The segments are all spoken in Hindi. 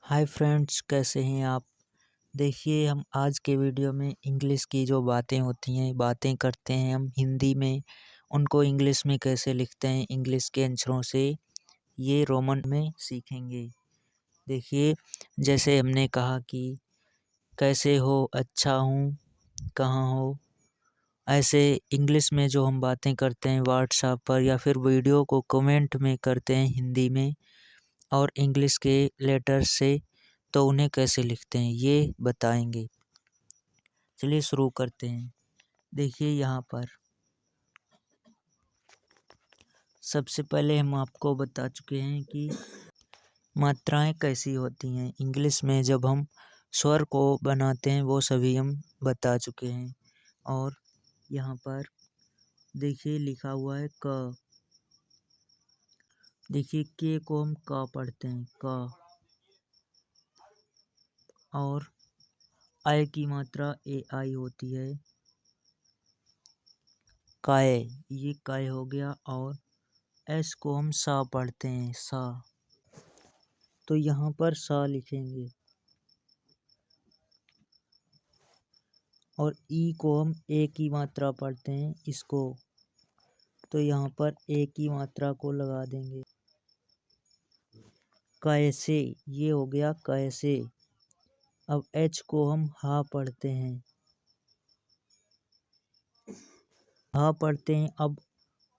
हाय फ्रेंड्स, कैसे हैं आप। देखिए, हम आज के वीडियो में इंग्लिश की जो बातें होती हैं, बातें करते हैं हम हिंदी में, उनको इंग्लिश में कैसे लिखते हैं इंग्लिश के अक्षरों से, ये रोमन में सीखेंगे। देखिए, जैसे हमने कहा कि कैसे हो, अच्छा हूँ, कहाँ हो, ऐसे इंग्लिश में जो हम बातें करते हैं व्हाट्सएप पर या फिर वीडियो को कमेंट में करते हैं हिंदी में और इंग्लिश के लेटर से, तो उन्हें कैसे लिखते हैं ये बताएंगे। चलिए शुरू करते हैं। देखिए, यहाँ पर सबसे पहले हम आपको बता चुके हैं कि मात्राएं कैसी होती हैं इंग्लिश में। जब हम स्वर को बनाते हैं वो सभी हम बता चुके हैं। और यहाँ पर देखिए लिखा हुआ है क। देखिए के को हम क पढ़ते हैं, क। और आय की मात्रा ए आई होती है, काय। ये काय हो गया। और एस को हम सा पढ़ते हैं, सा। तो यहाँ पर सा लिखेंगे। और ई को हम ए की मात्रा पढ़ते हैं, इसको। तो यहाँ पर ए की मात्रा को लगा देंगे। कैसे, ये हो गया कैसे। अब एच को हम हा पढ़ते हैं, हा पढ़ते हैं। अब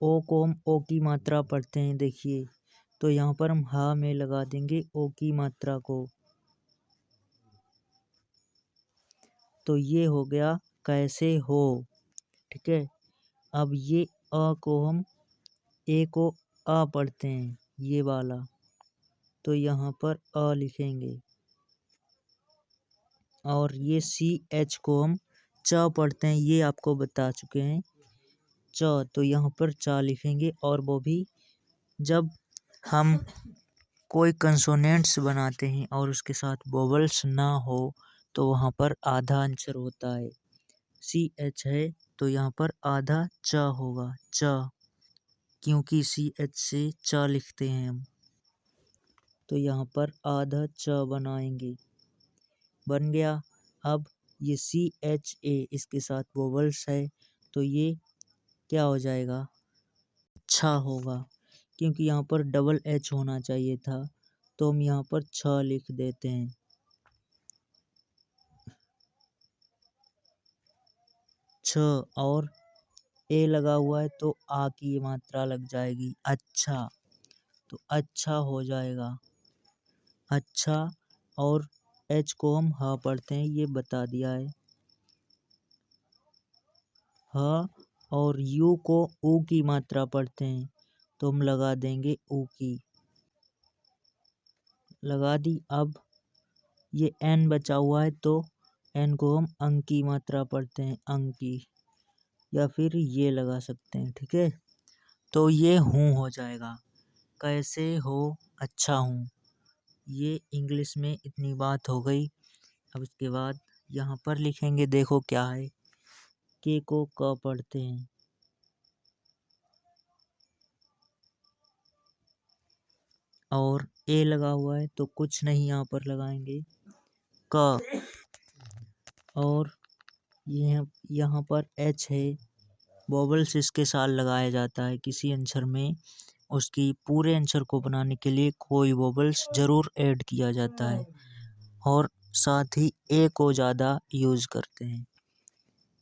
ओ को हम ओ की मात्रा पढ़ते हैं, देखिए। तो यहाँ पर हम हा में लगा देंगे ओ की मात्रा को। तो ये हो गया कैसे हो, ठीक है। अब ये अ को हम ए को आ पढ़ते हैं, ये वाला। तो यहाँ पर अ लिखेंगे। और ये सी एच को हम च पढ़ते हैं, ये आपको बता चुके हैं, च। तो यहाँ पर चा लिखेंगे। और वो भी जब हम कोई कंसोनेंट्स बनाते हैं और उसके साथ वोवल्स ना हो, तो वहाँ पर आधा अक्षर होता है। सी एच है तो यहाँ पर आधा च होगा, च। क्योंकि सी एच से च लिखते हैं हम। तो यहाँ पर आधा च बनाएंगे, बन गया। अब ये सी एच ए इसके साथ वोवल्स है, तो ये क्या हो जाएगा, अच्छा होगा। क्योंकि यहाँ पर डबल एच होना चाहिए था, तो हम यहाँ पर छ लिख देते हैं। छ। और ए लगा हुआ है तो आ की मात्रा लग जाएगी, अच्छा। तो अच्छा हो जाएगा, अच्छा। और एच को हम ह पढ़ते हैं, ये बता दिया है, ह। और यू को ऊ की मात्रा पढ़ते हैं, तो हम लगा देंगे ऊ की, लगा दी। अब ये एन बचा हुआ है, तो एन को हम अंक की मात्रा पढ़ते हैं, अंक की। या फिर ये लगा सकते हैं, ठीक है। तो ये हूँ हो जाएगा, कैसे हो, अच्छा हूँ। ये इंग्लिश में इतनी बात हो गई। अब इसके बाद यहाँ पर लिखेंगे, देखो क्या है। के को क पढ़ते हैं, और ए लगा हुआ है तो कुछ नहीं यहाँ पर लगाएंगे, क। और ये यहाँ पर एच है, वोवल्स इसके साथ लगाया जाता है किसी आंसर में। उसकी पूरे आंसर को बनाने के लिए कोई वोवल्स जरूर ऐड किया जाता है, और साथ ही ए को ज़्यादा यूज करते हैं।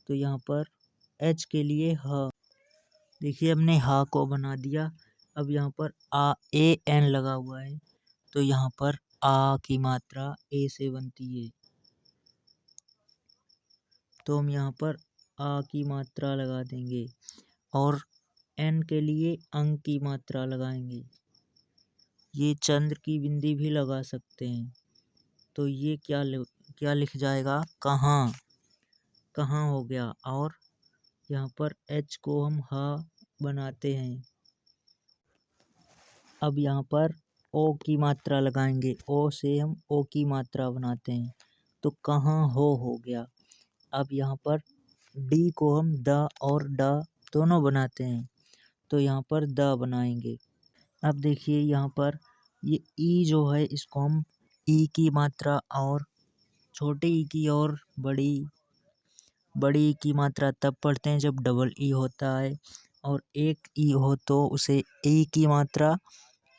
तो यहाँ पर एच के लिए ह। देखिए, हमने हा को बना दिया। अब यहाँ पर आ ए एन लगा हुआ है, तो यहाँ पर आ की मात्रा ए से बनती है, तो हम यहाँ पर आ की मात्रा लगा देंगे। और एन के लिए अंक की मात्रा लगाएंगे। ये चंद्र की बिंदी भी लगा सकते हैं। तो ये क्या लिख जाएगा, कहाँ, कहाँ हो गया। और यहाँ पर एच को हम हा बनाते हैं। अब यहाँ पर ओ की मात्रा लगाएंगे, ओ से हम ओ की मात्रा बनाते हैं, तो कहाँ हो गया। अब यहाँ पर डी को हम द और ड दोनों बनाते हैं, तो यहाँ पर द बनाएंगे। अब देखिए यहाँ पर ये ई जो है, इसको हम ई की मात्रा और छोटे ई की और बड़ी ई की मात्रा तब पढ़ते हैं जब डबल ई होता है और एक ई हो तो उसे ई की मात्रा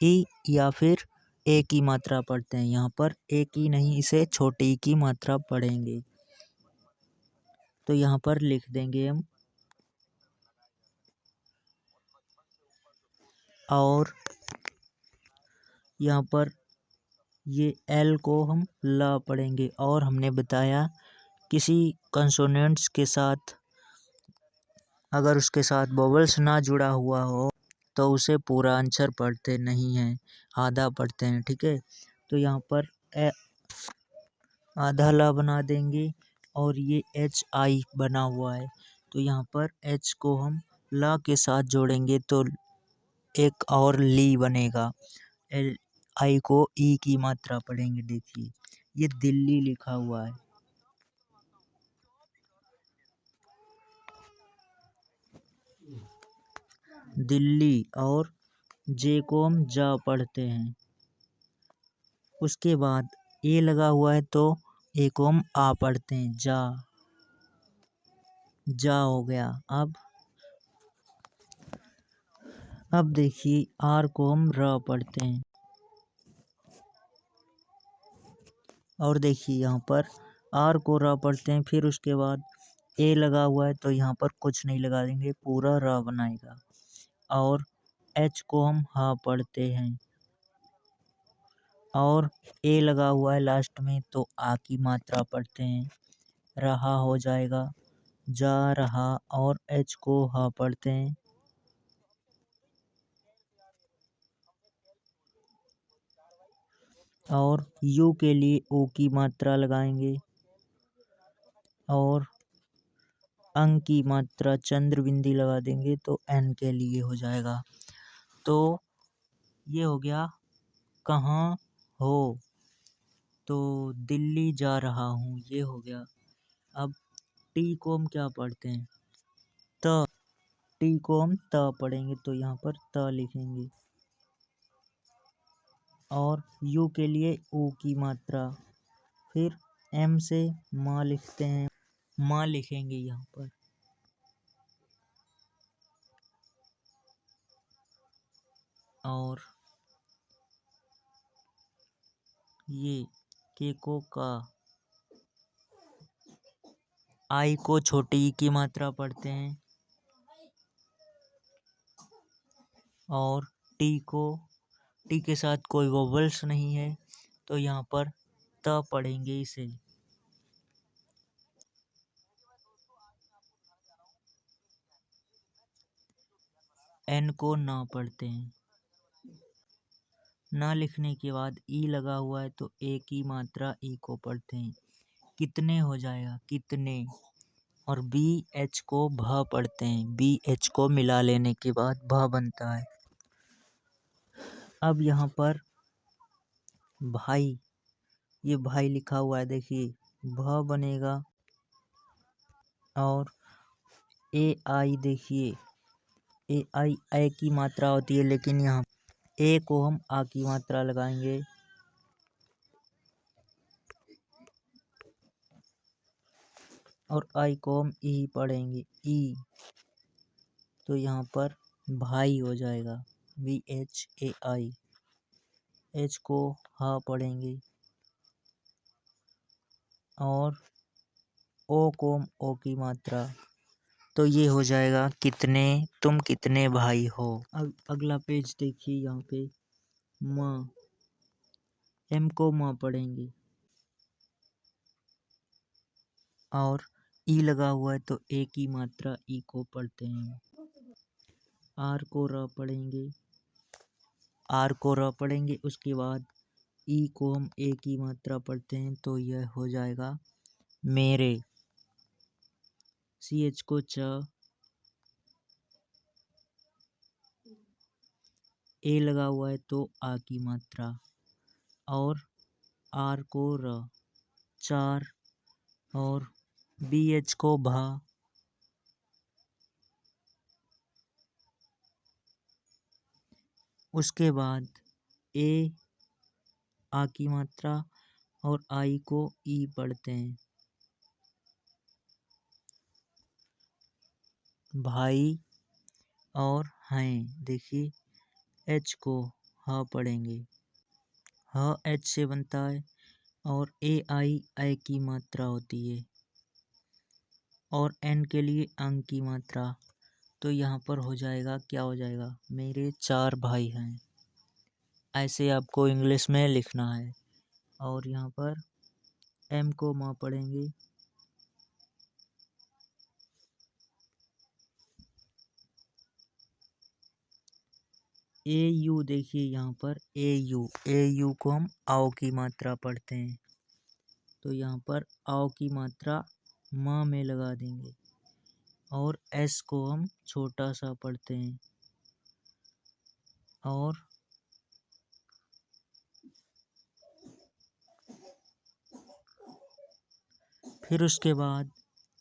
ई या फिर ए की मात्रा पढ़ते हैं। यहाँ पर ए की नहीं, इसे छोटे ई की मात्रा पढ़ेंगे। तो यहाँ पर लिख देंगे हम और यहाँ पर ये एल को हम ला पढ़ेंगे। और हमने बताया किसी कंसोनेंट्स के साथ अगर उसके साथ वोवेल्स ना जुड़ा हुआ हो तो उसे पूरा आंसर पढ़ते नहीं हैं, आधा पढ़ते हैं। ठीक है, तो यहाँ पर आधा ला बना देंगे और ये एच आई बना हुआ है तो यहाँ पर एच को हम ला के साथ जोड़ेंगे तो एक और ली बनेगा। एल आई को ई की मात्रा पढ़ेंगे। देखिए ये दिल्ली लिखा हुआ है, दिल्ली। और जे को हम जा पढ़ते हैं। उसके बाद ए लगा हुआ है तो ए को हम आ पढ़ते हैं, जा हो गया। अब देखिए आर को हम र पढ़ते हैं और देखिए यहाँ पर आर को र पढ़ते हैं। फिर उसके बाद ए लगा हुआ है तो यहाँ पर कुछ नहीं लगा देंगे, पूरा र बनाएगा। और एच को हम हा पढ़ते हैं और ए लगा हुआ है लास्ट में तो आ की मात्रा पढ़ते हैं, रहा हो जाएगा, जा रहा। और एच को हा पढ़ते हैं और यू के लिए ओ की मात्रा लगाएंगे और अंक की मात्रा चंद्र बिंदी लगा देंगे तो एन के लिए हो जाएगा। तो ये हो गया कहाँ हो, तो दिल्ली जा रहा हूँ, ये हो गया। अब टी को हम क्या पढ़ते हैं, त। टी को हम त पढ़ेंगे तो यहाँ पर त लिखेंगे और यू के लिए ऊ की मात्रा। फिर एम से माँ लिखते हैं, माँ लिखेंगे यहाँ पर। और ये के को का, आई को छोटी ई की मात्रा पढ़ते हैं और टी के साथ कोई वोवेल्स नहीं है तो यहाँ पर त पढ़ेंगे इसे। एन को ना पढ़ते हैं। ना लिखने के बाद ई लगा हुआ है तो ए की मात्रा ई को पढ़ते हैं, कितने हो जाएगा, कितने। और बी एच को भ पढ़ते हैं, बी एच को मिला लेने के बाद भ बनता है। अब यहाँ पर भाई, ये भाई लिखा हुआ है, देखिए भ बनेगा। और ए आई, देखिए ए आई ए की मात्रा होती है लेकिन यहाँ ए को हम आ की मात्रा लगाएंगे और आई को हम ई पढ़ेंगे, ई। तो यहाँ पर भाई हो जाएगा, VHAI। एच को हा पढ़ेंगे और ओ को हम ओ की मात्रा। तो ये हो जाएगा कितने, तुम कितने भाई हो। अब अगला पेज देखिए, यहाँ पे माँ, एम को माँ पढ़ेंगे और ई लगा हुआ है तो ए की मात्रा ई को पढ़ते हैं। आर को र पढ़ेंगे, आर को र पढ़ेंगे। उसके बाद ई को हम ए की मात्रा पढ़ते हैं तो यह हो जाएगा मेरे। सी एच को च, ए लगा हुआ है तो आ की मात्रा और आर को र, चार। और बी एच को भा, उसके बाद ए आ की मात्रा और आई को ई पढ़ते हैं। भाई और हैं, देखिए एच को ह पढ़ेंगे, ह एच से बनता है और ए आई ऐ की मात्रा होती है और एन के लिए अंग की मात्रा। तो यहाँ पर हो जाएगा, क्या हो जाएगा, मेरे 4 भाई हैं, ऐसे आपको इंग्लिश में लिखना है। और यहाँ पर एम को माँ पढ़ेंगे, ए यू, देखिए यहाँ पर ए यू को हम आओ की मात्रा पढ़ते हैं। तो यहाँ पर आओ की मात्रा माँ में लगा देंगे और एस को हम छोटा सा पढ़ते हैं और फिर उसके बाद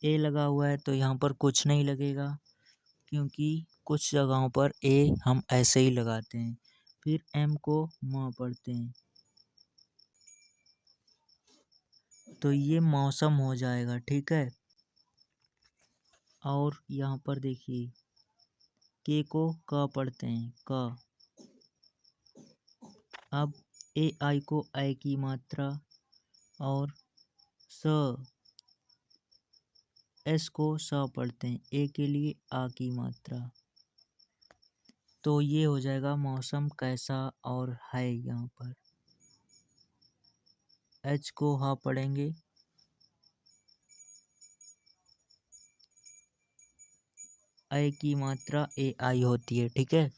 ए लगा हुआ है तो यहाँ पर कुछ नहीं लगेगा, क्योंकि कुछ जगहों पर ए हम ऐसे ही लगाते हैं। फिर एम को माँ पढ़ते हैं, तो ये मौसम हो जाएगा, ठीक है। और यहाँ पर देखिए के को क पढ़ते हैं, क। अब ए आई को ऐ की मात्रा और स एस को स पढ़ते हैं, ए के लिए आ की मात्रा। तो ये हो जाएगा मौसम कैसा और है। यहाँ पर एच को हा पढ़ेंगे, ऐ की मात्रा ए आई होती है, ठीक है।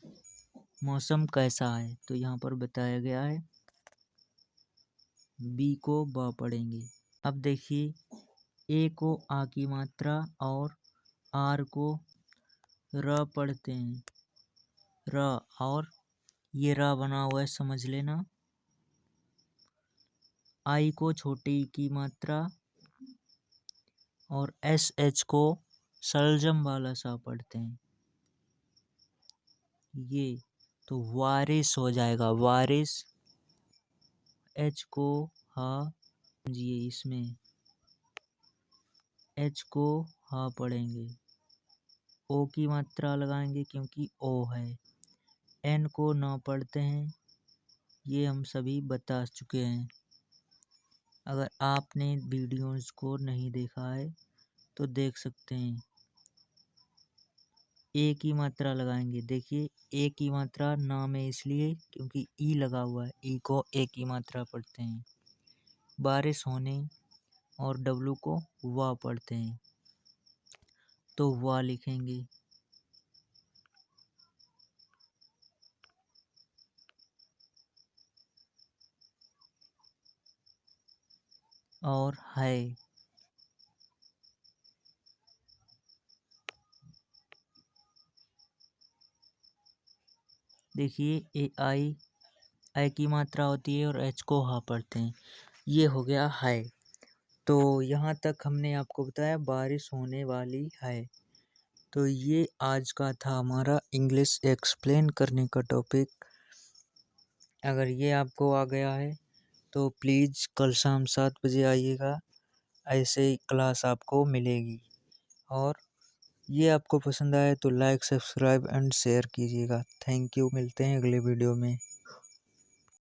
मौसम कैसा है तो यहाँ पर बताया गया है। बी को ब पढ़ेंगे। अब देखिए ए को आ की मात्रा और आर को र पढ़ते हैं, र। और ये र बना हुआ है, समझ लेना। आई को छोटी की मात्रा और एस एच को सलजम वाला सा पढ़ते हैं, ये। तो वारिस हो जाएगा, वारिस। एच को हा समझिए, इसमें एच को हा पढ़ेंगे, ओ की मात्रा लगाएंगे क्योंकि ओ है। एन को ना पढ़ते हैं, ये हम सभी बता चुके हैं। अगर आपने वीडियोस को नहीं देखा है तो देख सकते हैं। ए की मात्रा लगाएंगे, देखिए ए की मात्रा ना में इसलिए क्योंकि ई लगा हुआ है, ई को ए की मात्रा पढ़ते हैं। बारिश होने और डब्लू को वा पढ़ते हैं, तो वा लिखेंगे। और है, देखिए ए आई ऐ की मात्रा होती है और एच को हा पढ़ते हैं, ये हो गया है। तो यहाँ तक हमने आपको बताया बारिश होने वाली है। तो ये आज का था हमारा इंग्लिश एक्सप्लेन करने का टॉपिक। अगर ये आपको आ गया है तो प्लीज़ कल शाम 7 बजे आइएगा, ऐसे ही क्लास आपको मिलेगी। और ये आपको पसंद आए तो लाइक, सब्सक्राइब एंड शेयर कीजिएगा। थैंक यू, मिलते हैं अगले वीडियो में।